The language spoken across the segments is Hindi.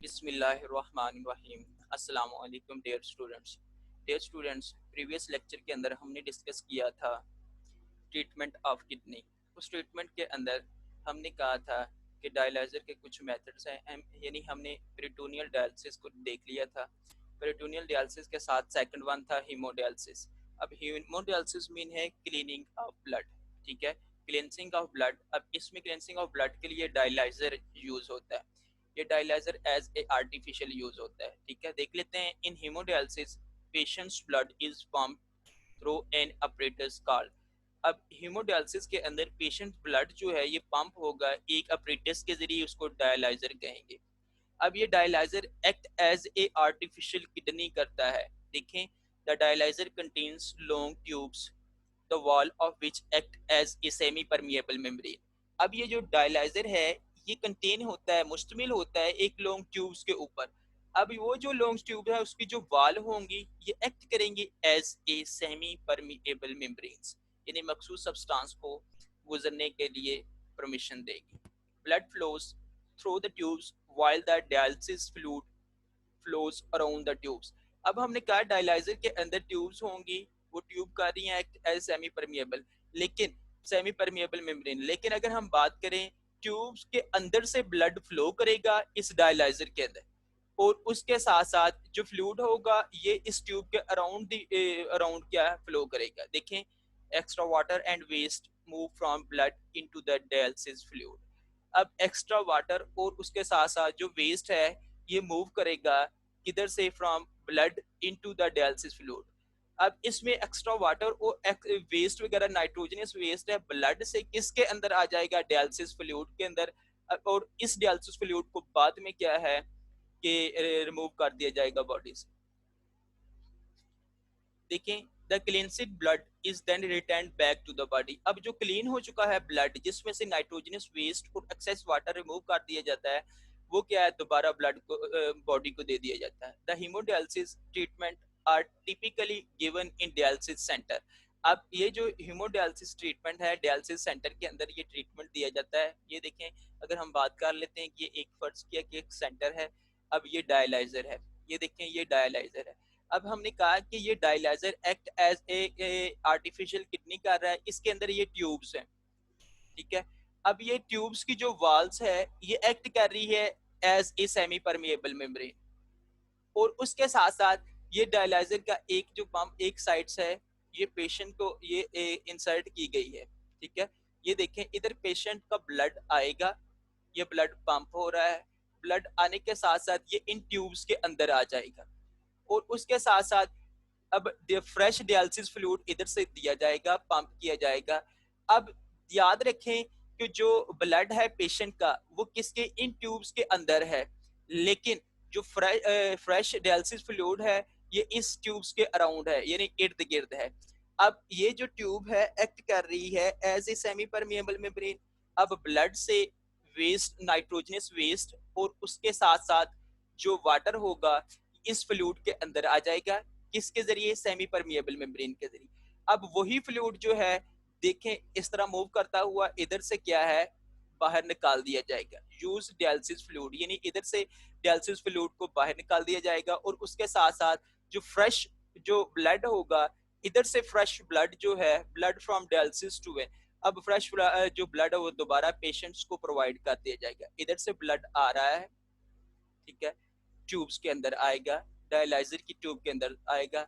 बिस्मिल्लाहिर्रहमानिर्रहीम। अस्सलामु अलैकुम डियर स्टूडेंट्स, प्रीवियस लेक्चर के अंदर हमने डिस्कस किया था ट्रीटमेंट ऑफ किडनी। उस ट्रीटमेंट के अंदर हमने कहा था कि डायलिसिस के कुछ मेथड्स हैं, यानी हमने पेरिटोनियल डायलिसिस को देख लिया था। पेरिटोनियल डायलिसिस के साथ सेकंड वन था हीमोडायलिसिस। अब हीमोडायलिसिस मीन है क्लीनिंग ऑफ ब्लड, ठीक है, क्लेंसिंग ऑफ ब्लड। अब इसमें क्लेंसिंग ऑफ ब्लड के लिए डायलाइजर यूज होता है। ये dialyser as a artificial use होता है, ठीक है। देख लेते हैं, in haemodialysis patients blood is pump through an apparatus called. अब हीमोडायलिसिस के अंदर पेशेंट ब्लड जो है ये पंप होगा एक अपरेटस के जरिए, उसको डायलाइजर कहेंगे। अब ये dialyser act as a artificial kidney करता है। देखें, the dialyser contains long tubes the wall of which act as a semi permeable membrane. अब ये जो डायलाइजर है ये कंटेन होता है, मुश्तमिल होता है एक लॉन्ग ट्यूब्स के ऊपर। अब वो जो लॉन्ग ट्यूब है उसकी जो वाल होंगी ये एक्ट करेंगे as a semi permeable membranes, यानी मखसूस सब्सटेंस को गुजरने के लिए परमिशन देगी। Blood flows through the tubes while the dialysis fluid flows around the tubes। अब हमने कहा डायलाइजर के अंदर ट्यूब्स होंगी, वो ट्यूब कर रही हैं एक्ट एज सेमी परमिएबल, लेकिन सेमी परमिएबल मेम्ब्रेन। लेकिन अगर हम बात करें ट्यूब्स के अंदर से ब्लड फ्लो करेगा इस डायलाइजर के अंदर, और उसके साथ साथ जो फ्लूइड होगा ये इस ट्यूब के अराउंड अराउंड क्या फ्लो करेगा। देखें, extra water and waste move from blood into the dialysis fluid. अब एक्स्ट्रा वाटर और उसके साथ साथ जो वेस्ट है ये मूव करेगा किधर से, from blood into the dialysis fluid. अब इसमें एक्स्ट्रा वाटर और वेस्ट वगैरह नाइट्रोजनस वेस्ट है ब्लड से किसके अंदर आ जाएगा, डायलिसिस फ्लूइड के अंदर। और इस डायलिसिस फ्लूइड को बाद में क्या है कि रिमूव कर दिया जाएगा बॉडी से। देखें, the cleansed blood is then return back to the body. अब जो क्लीन हो चुका है ब्लड जिसमें से नाइट्रोजनस वेस्ट और एक्सेस वाटर रिमूव कर दिया जाता है, वो क्या है, दोबारा ब्लड को बॉडी को दे दिया जाता है। The haemodialysis treatment are typically given in dialysis centre. अब ये जो हीमोडायलिसिस ट्रीटमेंट है डायलिसिस सेंटर के अंदर ये ट्रीटमेंट दिया जाता है। ये देखें, अगर हम बात कर लेते हैं कि ये एक फर्ज किया कि एक सेंटर है, अब ये डायलाइजर है, ये देखें ये डायलाइजर है। अब हमने कहा कि ये dialyser act as a artificial kidney कर रहा है, इसके अंदर ये ट्यूब्स हैं, ठीक है। अब ये ट्यूब्स की जो वाल्स है ये एक्ट कर रही है as a semi permeable membrane, और उसके साथ साथ ये डायलाइजर का एक जो पंप एक साइड से है ये पेशेंट को ये इंसर्ट की गई है, ठीक है। ये देखें, इधर पेशेंट का ब्लड आएगा, ये ब्लड पंप हो रहा है, ब्लड आने के साथ साथ ये इन ट्यूब्स के अंदर आ जाएगा, और उसके साथ साथ अब फ्रेश डायलिसिस फ्लूइड इधर से दिया जाएगा, पंप किया जाएगा। अब याद रखें कि जो ब्लड है पेशेंट का वो किसके, इन ट्यूब्स के अंदर है, लेकिन जो फ्रेश डायलिसिस फ्लूइड है ये इस ट्यूब्स के अराउंड है, यानी इर्द गिर्द है। अब ये जो ट्यूब है एक्ट कर रही है as a semi permeable membrane. अब ब्लड से वेस्ट, नाइट्रोजनस वेस्ट और उसके साथ साथ जो वाटर होगा इस फ्लूइड के अंदर आ जाएगा, किसके जरिए, सेमी परमिएबल मेम्ब्रेन के जरिए। अब वही फ्लूइड जो है देखें इस तरह मूव करता हुआ इधर से क्या है बाहर निकाल दिया जाएगा, यूज डायलिसिस फ्लूइड, यानी इधर से डायलिसिस फ्लूइड को बाहर निकाल दिया जाएगा, और उसके साथ साथ जो फ्रेश जो ब्लड होगा इधर से फ्रेश ब्लड जो है, ब्लड फ्रॉम डायलिसिस टू है, अब फ्रेश जो ब्लड है वो दोबारा पेशेंट्स को प्रोवाइड कर दिया जाएगा। इधर से ब्लड आ रहा है, ठीक है, ट्यूब्स के अंदर आएगा, डायलाइजर की ट्यूब के अंदर आएगा,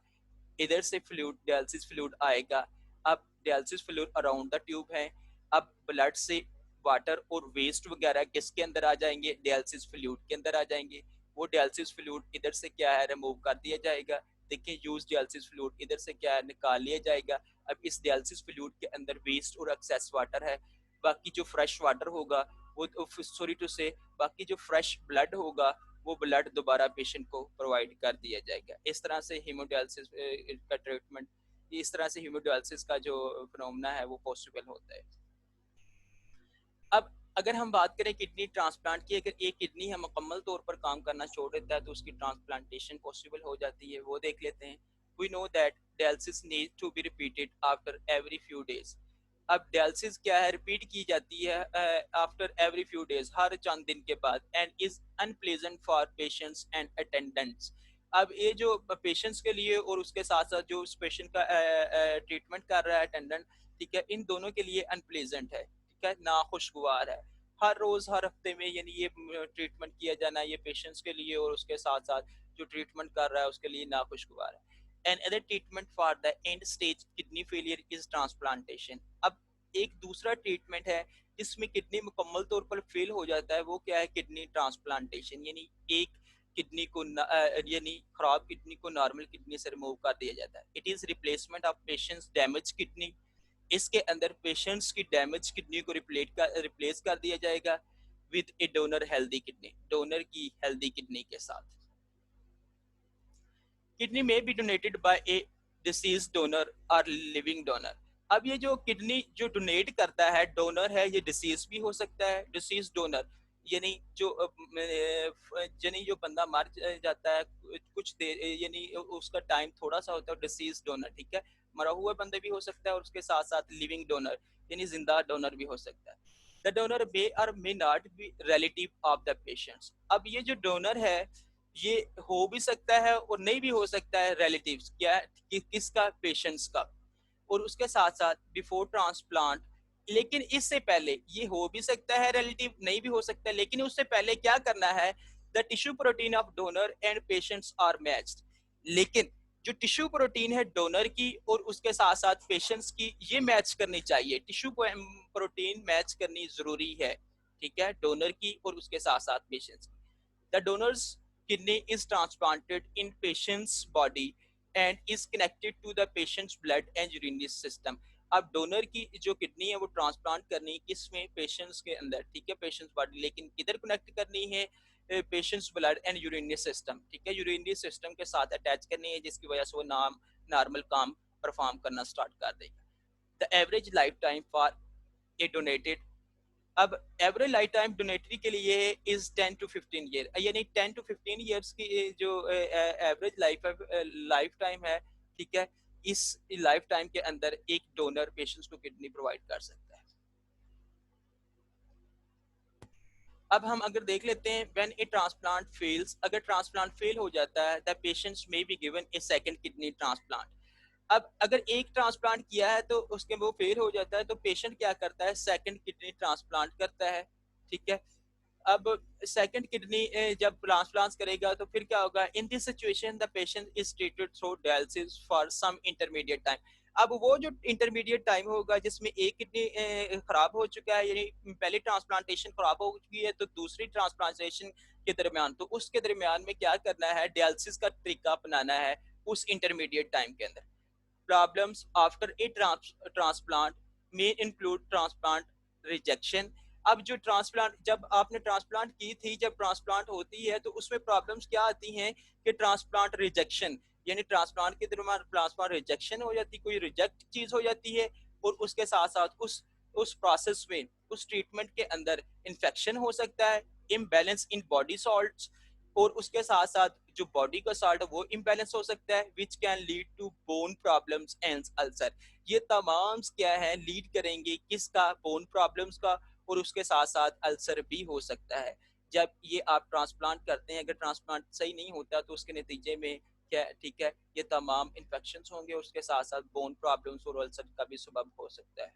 इधर से फ्लूइड डायलिसिस फ्लूइड आएगा। अब dialysis fluid around the tube है, अब ब्लड से वाटर और वेस्ट वगैरह किसके अंदर आ जाएंगे, डायलिसिस फ्लूइड के अंदर आ जाएंगे। वो डायलिसिस फ्लूइड इधर से क्या है रिमूव कर दिया जाएगा। देखिए, यूज डायलिसिस फ्लूइड इधर से क्या है निकाल लिया जाएगा। अब इस डायलिसिस फ्लूइड के अंदर वेस्ट और एक्सेस वाटर है, बाकी जो फ्रेश वाटर होगा वो, सॉरी टू से, बाकी जो फ्रेश ब्लड होगा वो ब्लड दोबारा पेशेंट को प्रोवाइड कर दिया जाएगा। इस तरह से हीमोडायलिसिस का ट्रीटमेंट, इस तरह से हीमोडायलिसिस का जो फिनोमेना है वो पॉसिबल होता है। अब अगर हम बात करें किडनी ट्रांसप्लांट की, अगर एक किडनी है मुकम्मल तौर पर काम करना छोड़ देता है तो उसकी ट्रांसप्लांटेशन पॉसिबल हो जाती है, वो देख लेते हैं। We know that dialysis need to be repeated after every few days. अब डायलिसिस क्या है, रिपीट की जाती है आफ्टर एवरी फ्यू डेज, हर चंद दिन के बाद, and is unpleasant for patients and attendants. अब ये जो पेशेंट्स के लिए और उसके साथ साथ जो उस पेशेंट का ट्रीटमेंट कर रहा है अटेंडेंट, ठीक है, इन दोनों के लिए अनप्लेजेंट है, ठीक है, ना खुशगवार है। हर रोज हर हफ्ते में यानी ये ट्रीटमेंट किया जाना ये पेशेंट्स के लिए और उसके साथ साथ जो ट्रीटमेंट कर रहा है उसके लिए ना खुशगवार है। And other treatment for the end stage kidney failure is transplantation. अब एक दूसरा ट्रीटमेंट है जिसमें किडनी मुकम्मल तौर पर फेल हो जाता है, वो क्या है, किडनी ट्रांसप्लांटेशन, यानी एक किडनी को यानी खराब किडनी को नॉर्मल किडनी से रिमूव कर दिया जाता है। It is replacement of patients damage kidney. इसके अंदर पेशेंट्स की डैमेज किडनी को रिप्लेस कर दिया जाएगा with A donor healthy kidney, donor की हेल्दी किडनी के साथ। किडनी में बी डोनेटेड बाय ए डिसीज डोनर और लिविंग डोनर। अब ये जो किडनी जो डोनेट करता है डोनर है, ये डिसीज भी हो सकता है, डिसीज डोनर यानी जो बंदा मर जाता है कुछ देर यानी उसका टाइम थोड़ा सा होता है, डिसीज डोनर, ठीक है, मरा हुआ बंदा भी हो सकता है और उसके साथ साथ लिविंग डोनर यानी जिंदा डोनर भी हो सकता है। द डोनर मे और may not be relative of the patients. अब ये जो डोनर है ये हो भी सकता है और नहीं भी हो सकता है, रिलेटिव्स क्या किसका, पेशेंट्स का। और उसके साथ साथ बिफोर ट्रांसप्लांट, लेकिन इससे पहले ये हो भी सकता है रिलेटिव, नहीं भी हो सकता है, लेकिन उससे पहले क्या करना है, the tissue protein of donor and patients are matched. लेकिन जो टिश्यू प्रोटीन है डोनर की और उसके साथ साथ पेशेंट्स की ये मैच करनी चाहिए, टिश्यू प्रोटीन मैच करनी जरूरी है, ठीक है, डोनर की और उसके साथ साथ पेशेंट्स की। The donor's kidney is transplanted in patient's body and is connected to the patient's blood and urinary system। अब डोनर की जो किडनी है वो ट्रांसप्लांट करनी किसमें, पेशेंट्स के अंदर, ठीक है, पेशेंट्स बॉडी, लेकिन किधर कनेक्ट करनी है, patients blood and urinary system, ठीक है, यूरिनरी सिस्टम के साथ अटैच करनी है जिसकी वजह से वो नॉर्मल काम परफॉर्म करना स्टार्ट कर देगा। The average life time for a donated, अब एवरेज लाइफ टाइम डोनेटरी के लिए इज 10 to 15 ईयर, यानी 10 to 15 ईयर्स की जो एवरेज लाइफ टाइम है, ठीक है, इस लाइफ टाइम के अंदर एक डोनर पेशेंट्स को किडनी प्रोवाइड कर सकता है। अब हम अगर देख लेते हैं व्हेन ए ट्रांसप्लांट फेल्स, अगर ट्रांसप्लांट फेल हो जाता है the patients may be given A second kidney transplant. अब अगर एक ट्रांसप्लांट किया है तो उसके वो फेल हो जाता है तो पेशेंट क्या करता है, सेकंड किडनी ट्रांसप्लांट करता है, ठीक है। अब सेकंड किडनी जब ट्रांसप्लांट करेगा तो फिर क्या होगा, in this situation the patient is treated through dialysis for some intermediate time. अब वो जो इंटरमीडिएट टाइम होगा जिसमें एक किडनी खराब हो चुका है, यानी पहली ट्रांसप्लांटेशन खराब हो चुकी है तो दूसरी ट्रांसप्लांटेशन के दरमियान, तो उसके दरमियान में क्या करना है, डायलिसिस का तरीका अपनाना है उस इंटरमीडिएट टाइम के अंदर। Problems after a transplant may include transplant rejection। अब जो ट्रांसप्लांट, जब आपने ट्रांसप्लांट की थी, जब ट्रांसप्लांट होती है तो उसमें प्रॉब्लम्स क्या आती हैं कि ट्रांसप्लांट रिजेक्शन, यानी ट्रांसप्लांट के दरमियान ट्रांसप्लांट रिजेक्शन हो जाती, कोई रिजेक्ट चीज हो जाती है, और उसके साथ साथ उस प्रोसेस में उस ट्रीटमेंट के अंदर इन्फेक्शन हो सकता है, इम्बैलेंस इन बॉडी सॉल्ट्स, और उसके साथ साथ जो बॉडी का सॉल्ट है वो इम्बैलेंस हो सकता है which can lead to bone problems and ulcer. ये तमाम क्या है, लीड करेंगे किसका, बोन प्रॉब्लम्स का, और उसके साथ साथ अल्सर भी हो सकता है। जब ये आप ट्रांसप्लांट करते हैं, अगर ट्रांसप्लांट सही नहीं होता तो उसके नतीजे में क्या, ठीक है, ये तमाम इन्फेक्शन होंगे, उसके साथ साथ बोन प्रॉब्लम्स और अल्सर का भी सबब हो सकता है।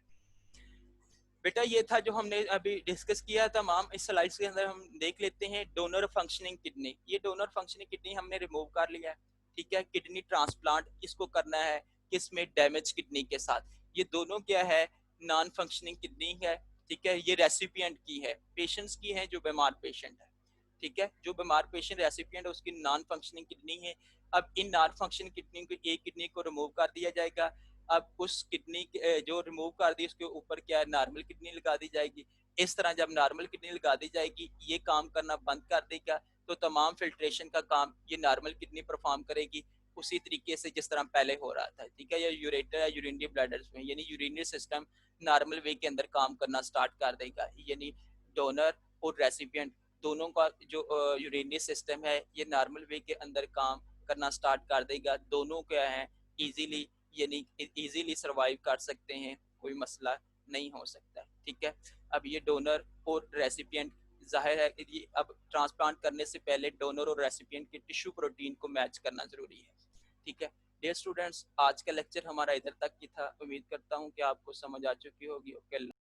बेटा ये था जो हमने अभी डिस्कस किया। तमाम इस स्लाइड्स के अंदर हम देख लेते हैं डोनर फंक्शनिंग किडनी। ये डोनर फंक्शनिंग किडनी हमने रिमूव कर लिया है, ठीक है। किडनी ट्रांसप्लांट इसको करना है किसमें, डैमेज किडनी के साथ। ये दोनों क्या है, नॉन फंक्शनिंग किडनी है, ठीक है। ये रेसिपिएंट की है, पेशेंट्स की है जो बीमार पेशेंट है, ठीक है। जो बीमार पेशेंट रेसिपिएंट है उसकी नॉन फंक्शनिंग किडनी है। अब इन नॉन फंक्शनिंग किडनी को, एक किडनी को रिमूव कर दिया जाएगा। अब उस किडनी जो रिमूव कर दी उसके ऊपर क्या है, नॉर्मल किडनी लगा दी जाएगी। इस तरह जब नॉर्मल किडनी लगा दी जाएगी ये काम करना बंद कर देगा, तो तमाम फिल्ट्रेशन का काम ये नॉर्मल किडनी परफॉर्म करेगी उसी तरीके से जिस तरह पहले हो रहा था, ठीक है। या यूरेटर या यूरिनरी ब्लैडर्स में, यानी यूरिनरी सिस्टम नॉर्मल वे के अंदर काम करना स्टार्ट कर देगा, यानी डोनर और रेसिपिएंट दोनों का जो यूरिनरी सिस्टम है ये नॉर्मल वे के अंदर काम करना स्टार्ट कर देगा। दोनों क्या है, इजीली यानी इजीली सरवाइव कर सकते हैं, कोई मसला नहीं हो सकता, ठीक है। अब ये डोनर और रेसिपिएंट, जाहिर है ये अब ट्रांसप्लांट करने से पहले डोनर और रेसिपिएंट के टिश्यू प्रोटीन को मैच करना जरूरी है, ठीक है। डियर स्टूडेंट्स, आज का लेक्चर हमारा इधर तक ही था। उम्मीद करता हूँ कि आपको समझ आ चुकी होगी। ओके,